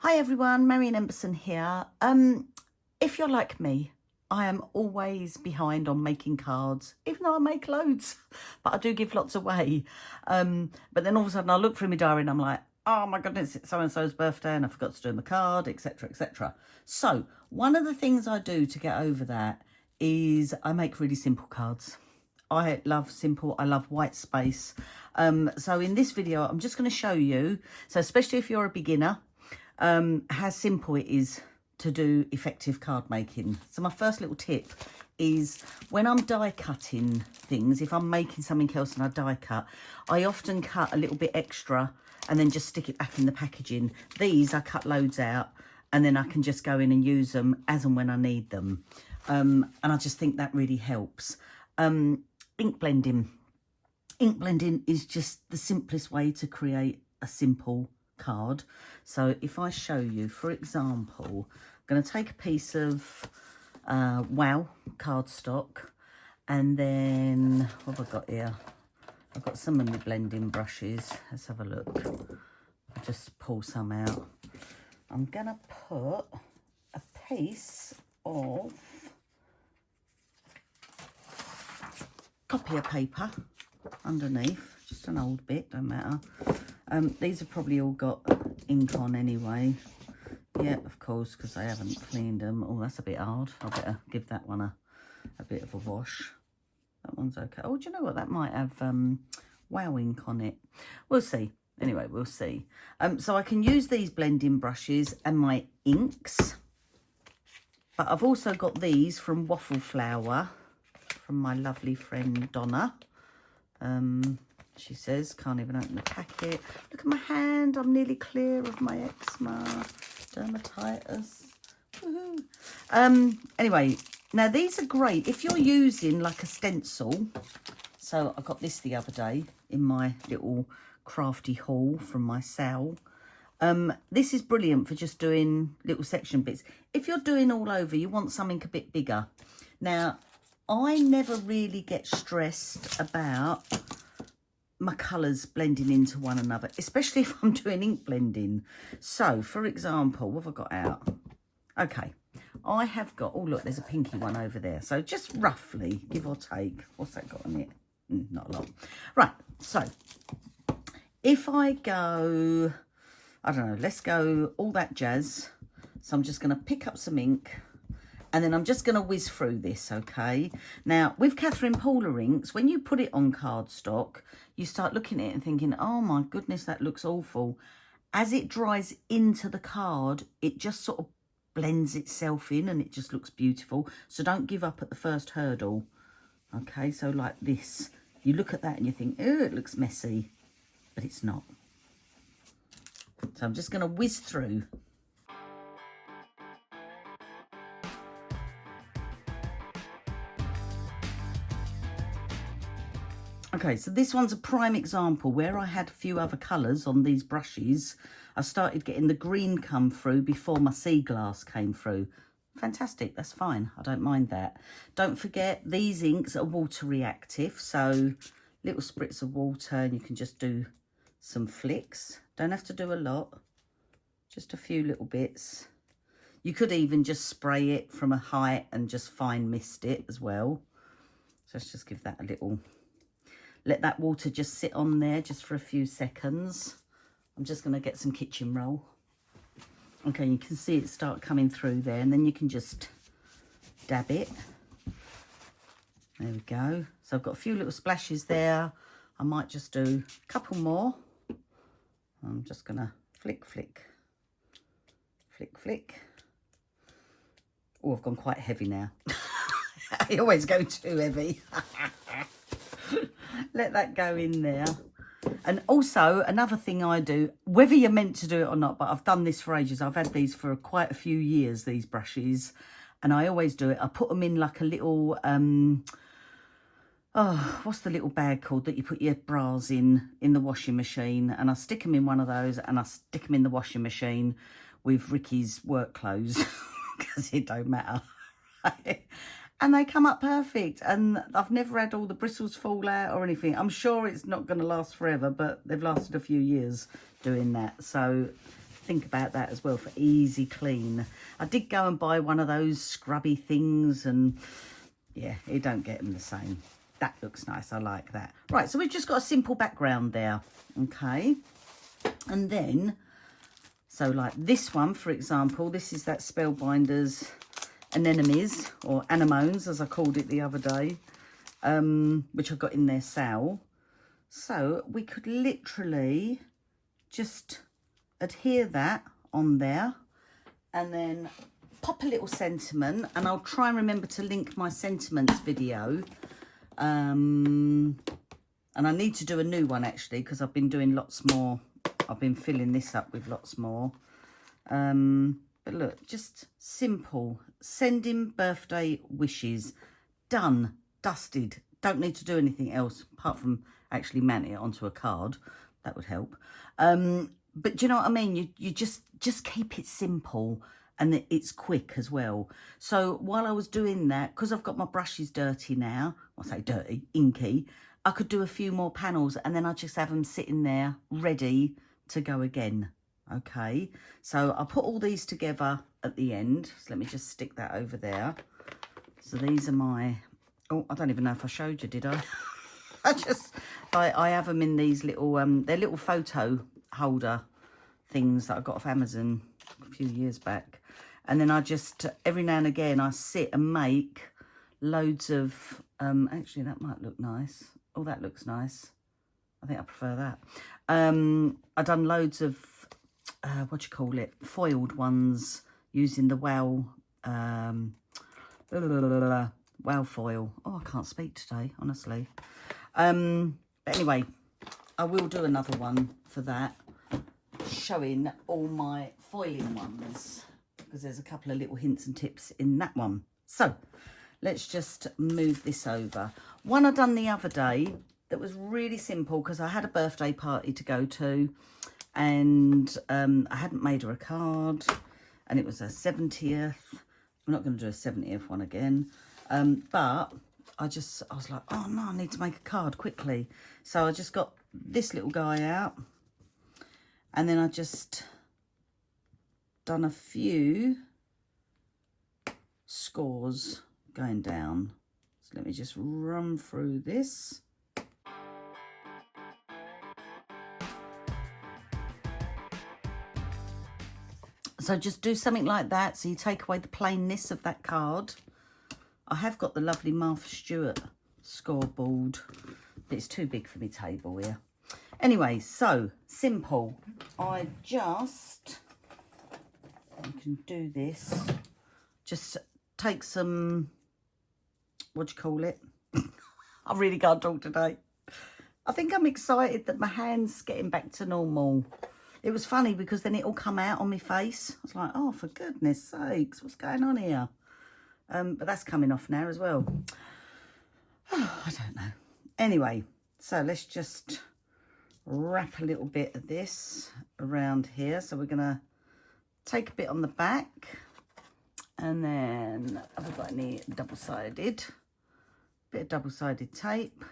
Hi everyone, Marion Emberson here. If you're like me, I am always behind on making cards, even though I make loads, but I do give lots away. But then all of a sudden I look through my diary and I'm like, oh my goodness, it's so-and-so's birthday and I forgot to do the card, etc, etc. So one of the things I do to get over that is I make really simple cards. I love simple, I love white space. So in this video, I'm just going to show you, so especially if you're a beginner, how simple it is to do effective card making. So my first little tip is when I'm die cutting things, if I'm making something else and I die cut, I often cut a little bit extra and then just stick it back in the packaging. These I cut loads out and then I can just go in and use them as and when I need them. And I just think that really helps. Ink blending. Ink blending is just the simplest way to create a simple card. So if I show you, for example, I'm going to take a piece of Wow cardstock, and then what have I got here? I've got some of my blending brushes. Let's have a look. I'll just pull some out. I'm going to put a piece of copier paper underneath, just an old bit, don't matter. These have probably all got ink on anyway. Yeah, of course, because I haven't cleaned them. Oh, that's a bit hard. I better give that one a bit of a wash. That one's okay. Oh, do you know what? That might have Wow ink on it. We'll see. Anyway, we'll see. So I can use these blending brushes and my inks. But I've also got these from Waffle Flower, from my lovely friend Donna. She says, can't even open the packet. Look at my hand, I'm nearly clear of my eczema, dermatitis. Woohoo. Anyway, now these are great if you're using like a stencil. So I got this the other day in my little crafty haul from my sale. This is brilliant for just doing little section bits. If you're doing all over, you want something a bit bigger. Now, I never really get stressed about my colours blending into one another, especially if I'm doing ink blending. So, for example, what have I got out? Okay, I have got, oh look, there's a pinky one over there. So just roughly, give or take, what's that got on it? Not a lot. Right, so if I go, I don't know, let's go all that jazz. So I'm just going to pick up some ink. And then I'm just going to whiz through this, okay? Now, with Catherine Paula inks, when you put it on cardstock, you start looking at it and thinking, oh my goodness, that looks awful. As it dries into the card, it just sort of blends itself in and it just looks beautiful. So don't give up at the first hurdle, okay? So like this, you look at that and you think, oh, it looks messy, but it's not. So I'm just going to whiz through. Okay, so this one's a prime example where I had a few other colours on these brushes. I started getting the green come through before my sea glass came through. Fantastic, that's fine. I don't mind that. Don't forget, these inks are water reactive, so little spritz of water and you can just do some flicks. Don't have to do a lot, just a few little bits. You could even just spray it from a height and just fine mist it as well. So let's just give that a little... Let that water just sit on there just for a few seconds. I'm just going to get some kitchen roll. Okay, you can see it start coming through there, and then you can just dab it. There we go. So I've got a few little splashes there. I might just do a couple more. I'm just going to flick, flick, flick, flick. Oh, I've gone quite heavy now. I always go too heavy. Let that go in there. And also another thing I do, whether you're meant to do it or not, but I've done this for ages. I've had these for quite a few years, these brushes, and I always do it. I put them in like a little, what's the little bag called that you put your bras in the washing machine, and I stick them in one of those and I stick them in the washing machine with Ricky's work clothes because it don't matter. And they come up perfect, and I've never had all the bristles fall out or anything. I'm sure it's not going to last forever, but they've lasted a few years doing that. So think about that as well for easy clean. I did go and buy one of those scrubby things, and yeah, it don't get them the same. That looks nice. I like that. Right, so we've just got a simple background there. Okay. And then, so like this one, for example, this is that Spellbinders Anemones, or Anemones, as I called it the other day, which I got in their sale. So we could literally just adhere that on there and then pop a little sentiment, and I'll try and remember to link my sentiments video. And I need to do a new one actually, because I've been doing lots more. I've been filling this up with lots more. But look, just simple. Sending birthday wishes. Done. Dusted. Don't need to do anything else apart from actually mount it onto a card. That would help. But do you know what I mean? You just keep it simple, and it's quick as well. So while I was doing that, because I've got my brushes dirty now, I say dirty, inky, I could do a few more panels, and then I just have them sitting there ready to go again. Okay, so I'll put all these together at the end. So let me just stick that over there. So these are my, oh, I don't even know if I showed you, did I? I have them in these little, they're little photo holder things that I got off Amazon a few years back. And then I just, every now and again, I sit and make loads of, actually that might look nice. Oh, that looks nice. I think I prefer that. I've done loads of, what do you call it, foiled ones using the wow, wow foil. Oh, I can't speak today, honestly. But anyway, I will do another one for that, showing all my foiling ones, because there's a couple of little hints and tips in that one. So let's just move this over. One I done the other day that was really simple, because I had a birthday party to go to, and I hadn't made her a card, and it was her 70th. I'm not going to do a 70th one again, but I was like, oh no, I need to make a card quickly. So I just got this little guy out, and then I just done a few scores going down. So let me just run through this. So just do something like that, so you take away the plainness of that card. I have got the lovely Martha Stewart scoreboard, but it's too big for my table here. Anyway, so simple. I can do this. Just take some, what do you call it? I really can't talk today. I think I'm excited that my hand's getting back to normal. It was funny because then it all come out on my face. I was like, oh, for goodness sakes, what's going on here? But that's coming off now as well. Oh, I don't know. Anyway, so let's just wrap a little bit of this around here. So we're going to take a bit on the back, and then have I got any double-sided? Bit of double-sided tape.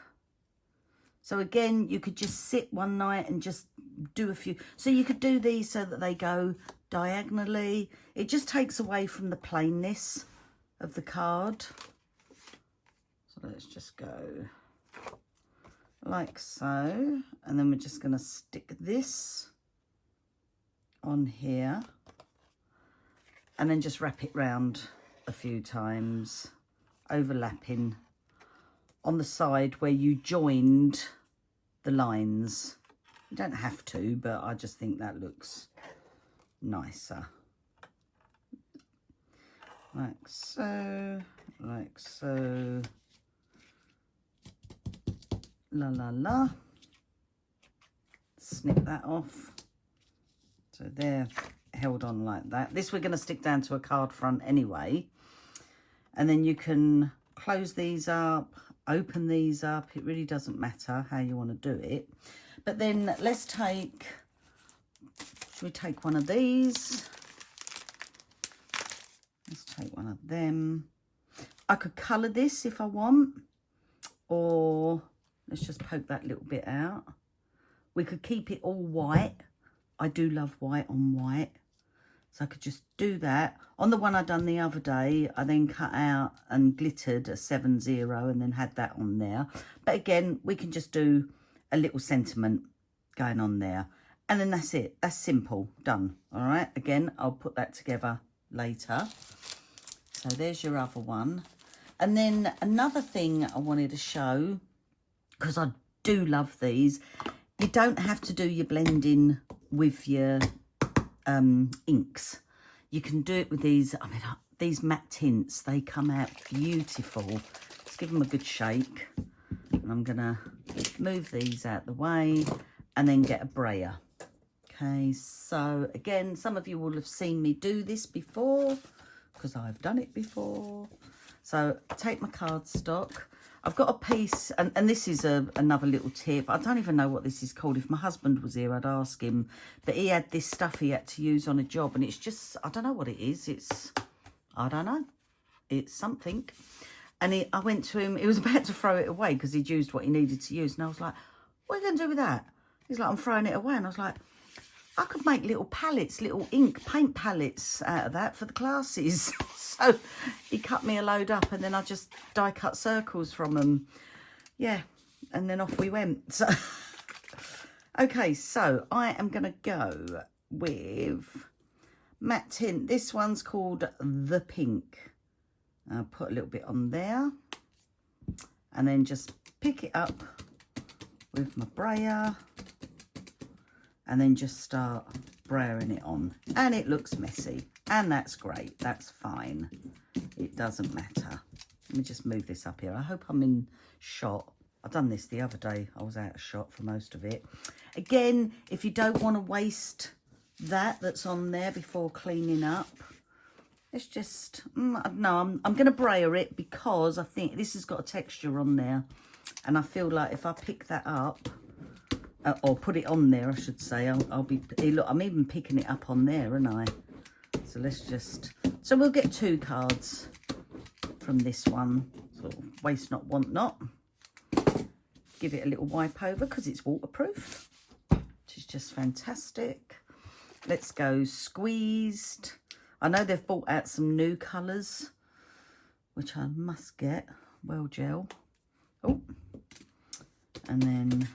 So again, you could just sit one night and just do a few. So you could do these so that they go diagonally. It just takes away from the plainness of the card. So let's just go like so. And then we're just going to stick this on here. And then just wrap it round a few times, overlapping on the side where you joined the lines. You don't have to, but I just think that looks nicer. Like so, like so. La la la. Snip that off. So they're held on like that. This we're going to stick down to a card front anyway. And then you can close these up, open these up. It really doesn't matter how you want to do it. But then let's take, should we take one of these? Let's take one of them. I could colour this if I want, or let's just poke that little bit out. We could keep it all white I do love white on white. So I could just do that. On the one I done the other day, I then cut out and glittered a 7-0 and then had that on there. But again, we can just do a little sentiment going on there. And then that's it. That's simple. Done. All right. Again, I'll put that together later. So there's your other one. And then another thing I wanted to show, because I do love these, you don't have to do your blending with your inks. You can do it with these. I mean, these matte tints, they come out beautiful. Let's give them a good shake. And I'm gonna move these out the way and then get a brayer. Okay, so again, some of you will have seen me do this before because I've done it before. So take my cardstock. I've got a piece, and this is another little tip. I don't even know what this is called. If my husband was here, I'd ask him. But he had this stuff he had to use on a job, and it's just, I don't know what it is. I don't know. It's something. And I went to him. He was about to throw it away because he'd used what he needed to use. And I was like, what are you going to do with that? He's like, I'm throwing it away. And I was like, I could make little palettes, little ink paint palettes out of that for the classes. So he cut me a load up and then I just die cut circles from them. Yeah, and then off we went. So, okay, so I am going to go with matte tint. This one's called The Pink. I'll put a little bit on there and then just pick it up with my brayer. And then just start brayering it on. And it looks messy. And that's great. That's fine. It doesn't matter. Let me just move this up here. I hope I'm in shot. I've done this the other day. I was out of shot for most of it. Again, if you don't want to waste that's on there before cleaning up, it's just, no, I'm going to brayer it because I think this has got a texture on there. And I feel like if I pick that up, or put it on there, I should say. I'll be, look, I'm even picking it up on there, aren't I? So let's just, so we'll get 2 cards from this one. Sort of waste not, want not. Give it a little wipe over because it's waterproof, which is just fantastic. Let's go squeezed. I know they've brought out some new colours, which I must get. Well gel. Oh, and then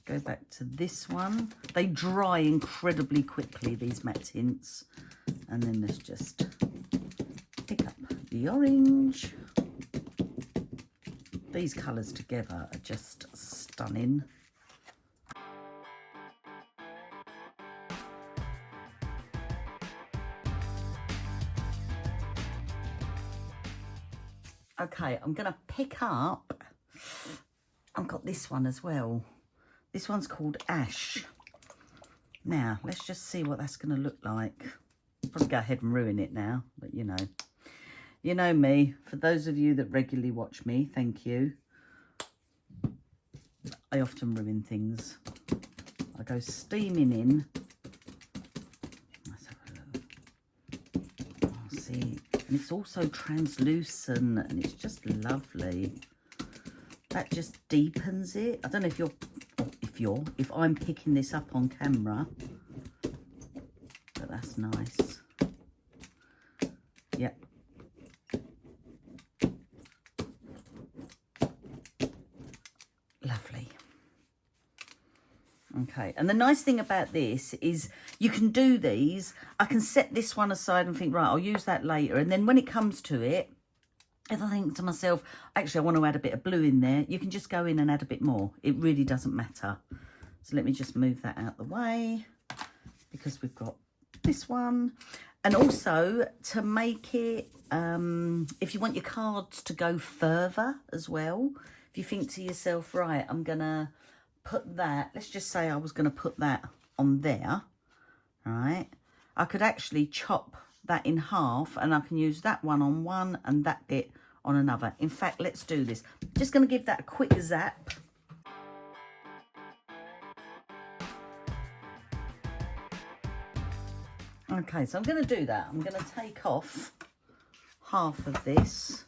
go back to this one. They dry incredibly quickly, these matte tints. And then let's just pick up the orange. These colours together are just stunning. Okay, I'm going to pick up, I've got this one as well. This one's called Ash. Now, let's just see what that's going to look like. Probably go ahead and ruin it now, but you know. You know me. For those of you that regularly watch me, thank you. I often ruin things. I go steaming in. Let's have a look. Oh, see, and it's also translucent and it's just lovely. That just deepens it. I don't know if I'm picking this up on camera, but that's nice. Yep. Lovely. Okay, and the nice thing about this is you can do these. I can set this one aside and think, right, I'll use that later. And then when it comes to it, if I think to myself, actually, I want to add a bit of blue in there, you can just go in and add a bit more. It really doesn't matter. So let me just move that out the way because we've got this one. And also to make it, if you want your cards to go further as well, if you think to yourself, right, I'm going to put that, let's just say I was going to put that on there, all right? I could actually chop that in half and I can use that one on one and that bit on another. In fact, let's do this. Just going to give that a quick zap. Okay, so I'm going to do that. I'm going to take off half of this,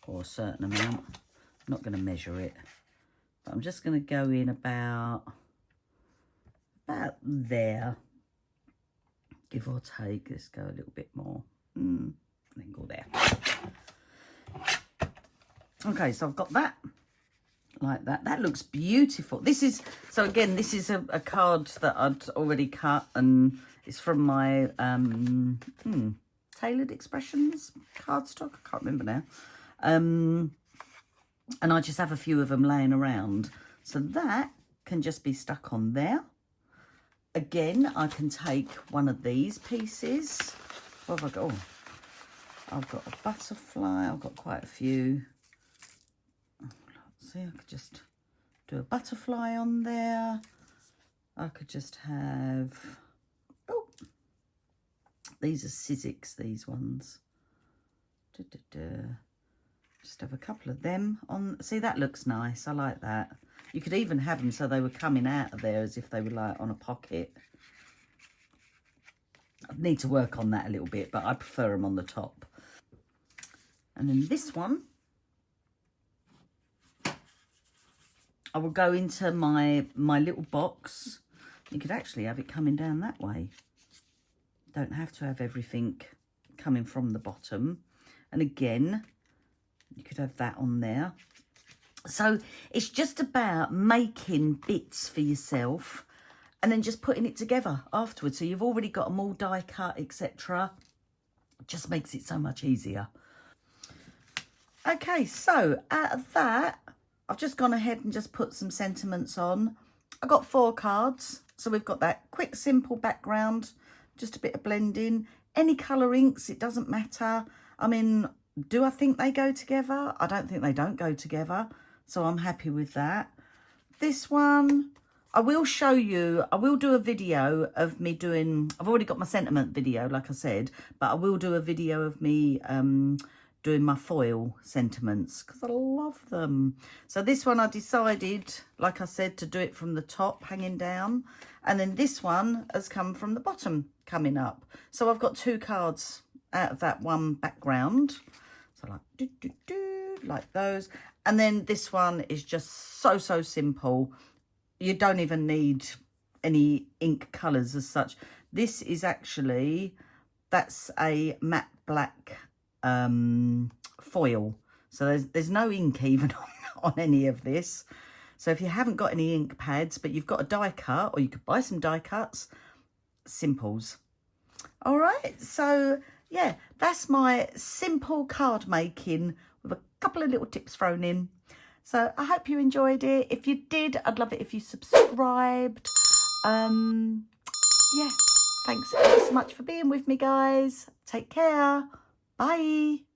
or a certain amount. I'm not going to measure it, but I'm just going to go in about there. give or take. Let's go a little bit more. And then go there. Okay, so I've got that like that. That looks beautiful. This is, so again, this is a card that I'd already cut, and it's from my Tailored Expressions cardstock. I can't remember now. And I just have a few of them laying around. So that can just be stuck on there. Again, I can take one of these pieces. What have I got? Oh, I've got a butterfly. I've got quite a few. See, I could just do a butterfly on there. I could just have, oh, these are Sizzix, these ones. Just have a couple of them on. See, that looks nice. I like that. You could even have them so they were coming out of there as if they were like on a pocket. I need to work on that a little bit, but I prefer them on the top. And then this one, I will go into my little box. You could actually have it coming down that way. Don't have to have everything coming from the bottom. And again, you could have that on there. So it's just about making bits for yourself and then just putting it together afterwards. So you've already got them all die cut, etc. It just makes it so much easier. Okay, so out of that, I've just gone ahead and just put some sentiments on. I got 4 cards. So we've got that quick, simple background, just a bit of blending. Any colour inks, it doesn't matter. I mean, do I think they go together? I don't think they don't go together. So I'm happy with that. This one, I will show you, I will do a video of me doing, I've already got my sentiment video, like I said, but I will do a video of me doing my foil sentiments because I love them. So this one I decided, like I said, to do it from the top hanging down, and then this one has come from the bottom coming up. So I've got 2 cards out of that one background. So like like those, and then this one is just so simple. You don't even need any ink colours as such. This is actually, that's a matte black foil, so there's no ink even on any of this. So if you haven't got any ink pads but you've got a die cut, or you could buy some die cuts, simples. All right, so yeah, that's my simple card making with a couple of little tips thrown in. So I hope you enjoyed it. If you did, I'd love it if you subscribed. Yeah, thanks so much for being with me, guys. Take care. Bye.